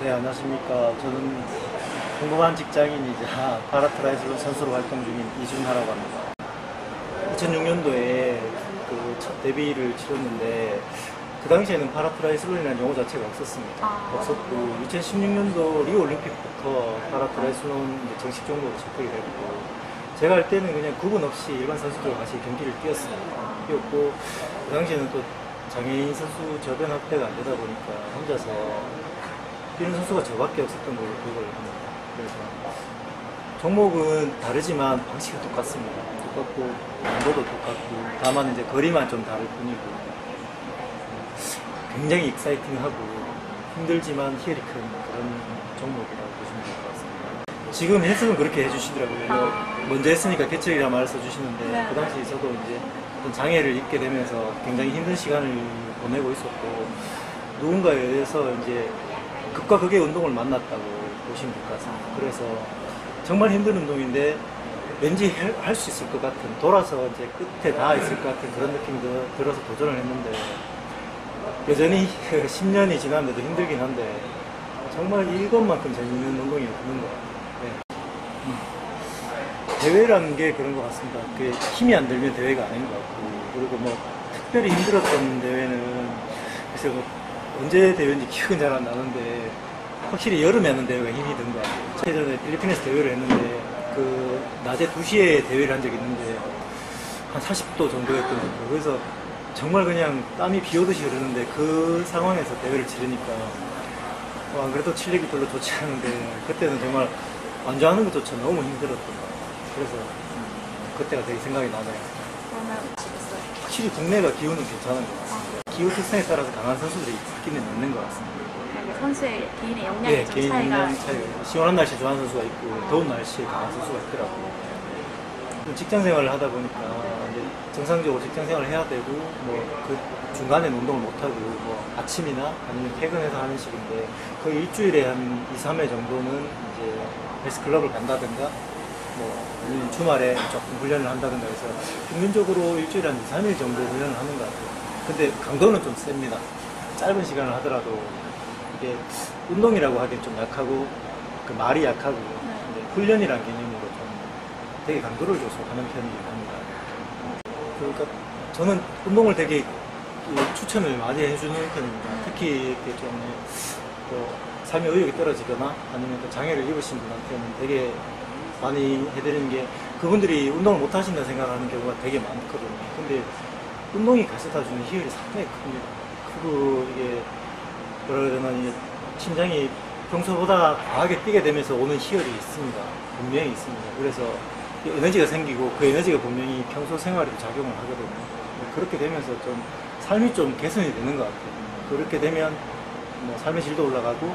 네, 안녕하십니까. 저는 평범한 직장인이자 파라트라이슬론 선수로 활동 중인 이준하라고 합니다. 2006년도에 그 첫 데뷔를 치렀는데 그 당시에는 파라트라이슬론이라는 용어 자체가 없었습니다. 없었고 2016년도 리우 올림픽부터 파라트라이슬론 정식 종목으로 접하게 됐고 제가 할 때는 그냥 구분 없이 일반 선수들과 같이 경기를 뛰었습니다. 뛰었고 그 당시에는 또 장애인 선수 저변 확대가 안 되다 보니까 혼자서 뛰는 선수가 저밖에 없었던 걸로 기억을 합니다. 그래서 종목은 다르지만 방식은 똑같습니다. 똑같고 강도도 똑같고 다만 이제 거리만 좀 다를 뿐이고 굉장히 익사이팅하고 힘들지만 희열이 큰 그런 종목이라고 보시면 될 것 같습니다. 지금 해석은 그렇게 해주시더라고요. 먼저 했으니까 개척이라 말을 써주시는데 네. 그 당시 저도 이제 어떤 장애를 입게 되면서 굉장히 힘든 시간을 보내고 있었고 누군가에 의해서 이제 극과 극의 운동을 만났다고 보시면 될 것 같습니다. 그래서 정말 힘든 운동인데 왠지 할 수 있을 것 같은, 돌아서 이제 끝에 닿아 있을 것 같은 그런 느낌이 들어서 도전을 했는데 여전히 10년이 지났는데도 힘들긴 한데 정말 이것만큼 재밌는 운동이 없는 것 같아요. 네. 대회라는 게 그런 것 같습니다. 그 힘이 안 들면 대회가 아닌 것 같고 그리고 뭐 특별히 힘들었던 대회는 글쎄 뭐 언제 대회인지 기억은 잘 안 나는데 확실히 여름에 하는 대회가 힘이 든 것 같아요. 예전에 필리핀에서 대회를 했는데 그 낮에 2시에 대회를 한 적이 있는데 한 40도 정도였던 것 같아요. 그래서 정말 그냥 땀이 비 오듯이 흐르는데 그 상황에서 대회를 치르니까 와, 그래도 실력이 별로 좋지 않은데 그때는 정말 완주하는 것조차 너무 힘들었던 것 같아요. 그래서 그때가 되게 생각이 나네요. 확실히 국내가 기후는 괜찮은 것 같습니다. 기후 특성에 따라서 강한 선수들이 있기는 있는 것 같습니다. 선수의 개인의 역량이 네, 좀 개인 차이가. 역량 차이가. 시원한 날씨에 좋아하는 선수가 있고 더운 날씨에 강한 선수가 있더라고요. 직장 생활을 하다 보니까 이제 정상적으로 직장 생활을 해야 되고 뭐 그 중간에는 운동을 못 하고 뭐 아침이나 아니면 퇴근해서 하는 식인데 거의 일주일에 한 2, 3회 정도는 이제 헬스클럽을 간다든가 뭐 아니면 주말에 조금 훈련을 한다든가 해서 평균적으로 일주일에 한 2, 3일 정도 훈련을 하는 것 같아요. 근데 강도는 좀 셉니다. 짧은 시간을 하더라도 이게 운동이라고 하기엔 좀 약하고 그 말이 약하고 이제 훈련이라는 개념으로 좀 되게 강도를 줘서 하는 편이긴 합니다. 그러니까 저는 운동을 되게 추천을 많이 해주는 편입니다. 특히 이렇게 좀 삶의 의욕이 떨어지거나 아니면 또 장애를 입으신 분한테는 되게 많이 해드리는 게 그분들이 운동을 못 하신다 생각하는 경우가 되게 많거든요. 근데 운동이 가져다 주는 희열이 상당히 큽니다. 크고 이게 뭐라 그래야 되나 이게 심장이 평소보다 과하게 뛰게 되면서 오는 희열이 있습니다. 분명히 있습니다. 그래서 에너지가 생기고 그 에너지가 분명히 평소 생활에도 작용을 하거든요. 그렇게 되면서 좀 삶이 좀 개선이 되는 것 같아요. 그렇게 되면 뭐 삶의 질도 올라가고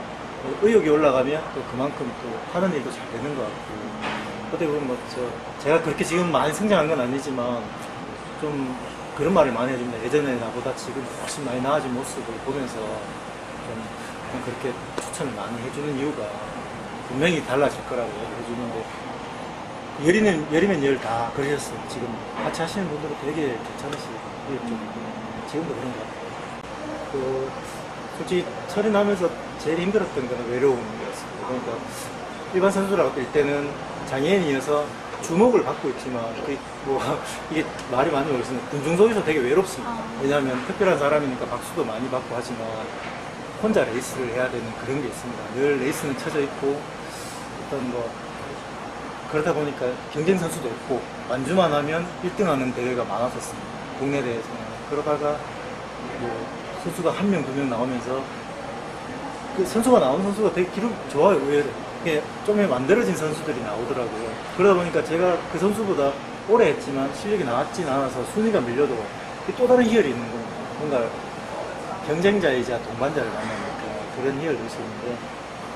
의욕이 올라가면 또 그만큼 또 하는 일도 잘 되는 것 같고 어떻게 보면 뭐 제가 그렇게 지금 많이 성장한 건 아니지만 좀 그런 말을 많이 해줍니다. 예전에 나보다 지금 훨씬 많이 나아진 모습을 보면서 좀 그렇게 추천을 많이 해주는 이유가 분명히 달라질 거라고 해주는데 열이면 열 다 그러셨어요. 지금 같이 하시는 분들은 되게 괜찮으시고 지금도 그런 것 같아요. 솔직히 철이 나면서 제일 힘들었던 건 외로움이었어요. 그러니까 일반 선수라고 뛸 때는 장애인이어서 주목을 받고 있지만 이게 말이 많이 어려서는 군중 속에서 되게 외롭습니다. 왜냐하면 특별한 사람이니까 박수도 많이 받고 하지만 혼자 레이스를 해야 되는 그런 게 있습니다. 늘 레이스는 쳐져 있고 어떤 뭐 그러다 보니까 경쟁 선수도 없고 완주만 하면 1등하는 대회가 많았었습니다. 국내 대회에서는. 그러다가 뭐 선수가 한 명, 두 명 나오면서 그 선수가 나온 선수가 되게 기록 좋아요. 의외로. 이게 좀 만들어진 선수들이 나오더라고요. 그러다 보니까 제가 그 선수보다 오래 했지만 실력이 나왔진 않아서 순위가 밀려도 또 다른 희열이 있는 겁니다. 뭔가 경쟁자이자 동반자를 만나니까 그런 희열도 있었는데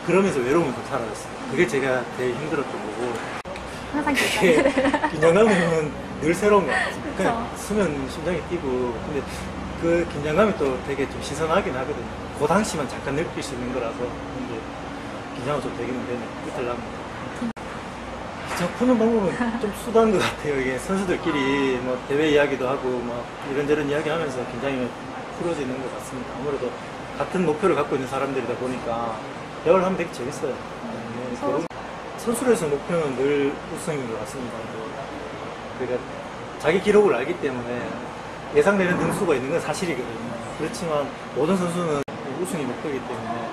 그러면서 외로움을 좀 사라졌어요. 그게 제가 되게 힘들었던 거고 항상 긴장감은 늘 새로운 것 같아요. 그냥 쓰면 심장이 뛰고 근데 그 긴장감이 또 되게 좀 신선하긴 하거든요. 그 당시만 잠깐 느낄 수 있는 거라서 근데 긴장은 좀 되기는 되네. 이틀 남니다. 저 푸는 방법은 좀 수다인 것 같아요. 이게 선수들끼리 뭐 대회 이야기도 하고 뭐 이런저런 이야기 하면서 긴장이 풀어지는 것 같습니다. 아무래도 같은 목표를 갖고 있는 사람들이다 보니까 대화를 하면 되게 재밌어요. 네, 선수로서 목표는 늘 우승인 것 같습니다. 그러니까 자기 기록을 알기 때문에 예상되는 등수가 있는 건 사실이거든요. 그렇지만 모든 선수는 우승이 목표이기 때문에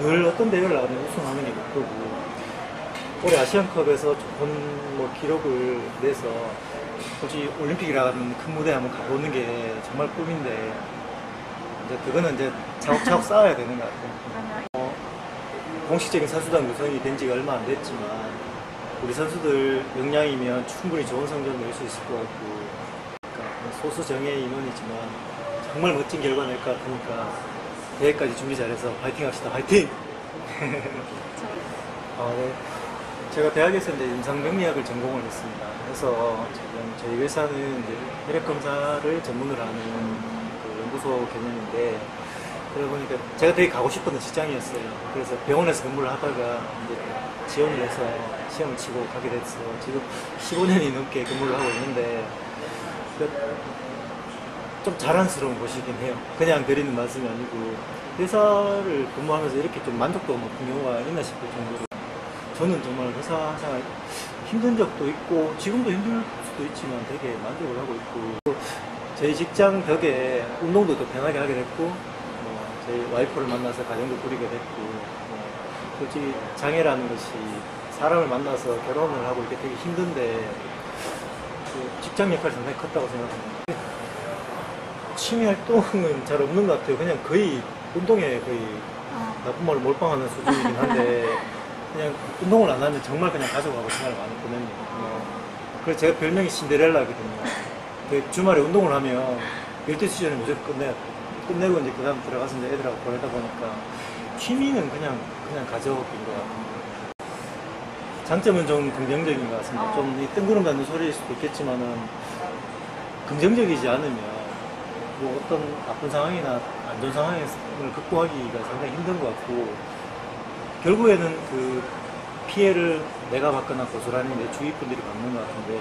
늘 어떤 대회를 나가든 우승하는 게 목표고, 올해 아시안컵에서 좋은 뭐 기록을 내서 굳이 올림픽이라는 큰 무대에 한번 가보는 게 정말 꿈인데, 이제 그거는 이제 차곡차곡 쌓아야 되는 것 같아요. 그러면 공식적인 선수단 구성이 된 지가 얼마 안 됐지만 우리 선수들 역량이면 충분히 좋은 성적 낼 수 있을 것 같고, 그러니까 소수 정예 인원이지만 정말 멋진 결과 낼 것 같으니까 대회까지 준비 잘해서 파이팅 합시다. 파이팅! 네. 제가 대학에서 이제 임상병리학을 전공을 했습니다. 그래서 지금 저희 회사는 이제 혈액 검사를 전문으로 하는 그 연구소 개념인데, 그러다 보니까 제가 되게 가고 싶었던 직장이었어요. 그래서 병원에서 근무를 하다가 이제 지원을 해서 시험을 치고 가게 됐어. 지금 15년이 넘게 근무를 하고 있는데 좀 자랑스러운 곳이긴 해요. 그냥 드리는 말씀이 아니고, 회사를 근무하면서 이렇게 좀 만족도가 높은 경우가 있나 싶을 정도로 저는 정말 회사 생활 힘든 적도 있고 지금도 힘들 수도 있지만 되게 만족을 하고 있고, 저희 직장 덕에 운동도 더 편하게 하게 됐고, 저희 와이프를 만나서 가정도 꾸리게 됐고, 솔직히 장애라는 것이 사람을 만나서 결혼을 하고 이렇게 되게 힘든데 그 직장 역할이 상당히 컸다고 생각합니다. 취미 활동은 잘 없는 것 같아요. 그냥 거의 운동에 거의 나쁜 말로 몰빵하는 수준이긴 한데 그냥 운동을 안 하면 정말 그냥 가족하고 시간을 많이 보냅니다. 그래서 제가 별명이 신데렐라거든요. 그 주말에 운동을 하면 12시 전에 무조건 끝내고 이제 그 다음 들어가서 이제 애들하고 보내다 보니까 취미는 그냥 가족인 것 같아요. 장점은 좀 긍정적인 것 같습니다. 좀 이 뜬구름 잡는 소리일 수도 있겠지만은 긍정적이지 않으면 뭐 어떤 나쁜 상황이나 안 좋은 상황을 극복하기가 상당히 힘든 것 같고, 결국에는 그 피해를 내가 받거나 고스란히 내 주위 분들이 받는 것 같은데,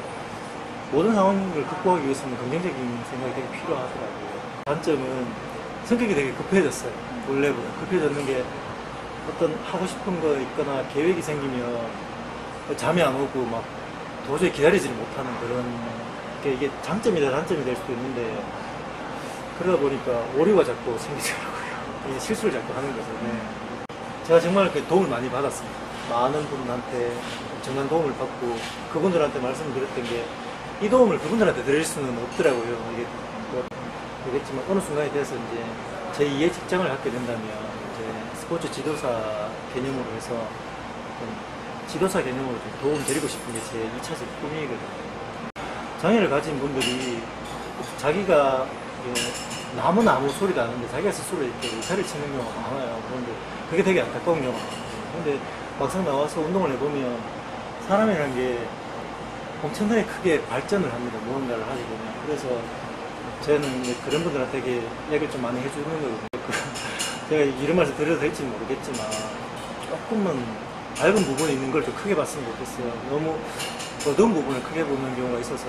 모든 상황을 극복하기 위해서는 긍정적인 생각이 되게 필요하더라고요. 단점은 성격이 되게 급해졌어요. 원래보다 급해졌는 게, 어떤 하고 싶은 거 있거나 계획이 생기면 잠이 안 오고 막 도저히 기다리지를 못하는 그런 게, 이게 장점이다 단점이 될 수도 있는데, 그러다 보니까 오류가 자꾸 생기더라고요. 이제 실수를 자꾸 하는 거죠. 네. 제가 정말 도움을 많이 받았습니다. 많은 분한테 엄청난 도움을 받고, 그분들한테 말씀을 드렸던 게, 이 도움을 그분들한테 드릴 수는 없더라고요. 이게 뭐 되겠지만 어느 순간이 돼서 이제 제 2의 직장을 갖게 된다면 이제 스포츠 지도사 개념으로 해서 지도사 개념으로 좀 도움 드리고 싶은 게 제 2차적 꿈이거든요. 장애를 가진 분들이 자기가 남은 아무 소리도 안 하는데 자기가 스스로 이렇게 의사를 치는 경우가 많아요. 그런데 그게 되게 안타까운 경우가 많아요. 근데 막상 나와서 운동을 해보면 사람이라는 게 엄청나게 크게 발전을 합니다. 무언가를 하게 되면. 그래서 저는 그런 분들한테 되게 얘기를 좀 많이 해주는 거거든요. 제가 이런 말씀 드려도 될지 모르겠지만 조금은 밝은 부분이 있는 걸 좀 크게 봤으면 좋겠어요. 너무 어두운 부분을 크게 보는 경우가 있어서.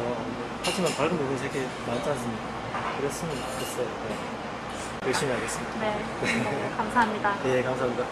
하지만 밝은 부분이 되게 많지 않습니까? 그랬으면 좋겠어요. 네. 열심히 하겠습니다. 네, 감사합니다. 네, 감사합니다.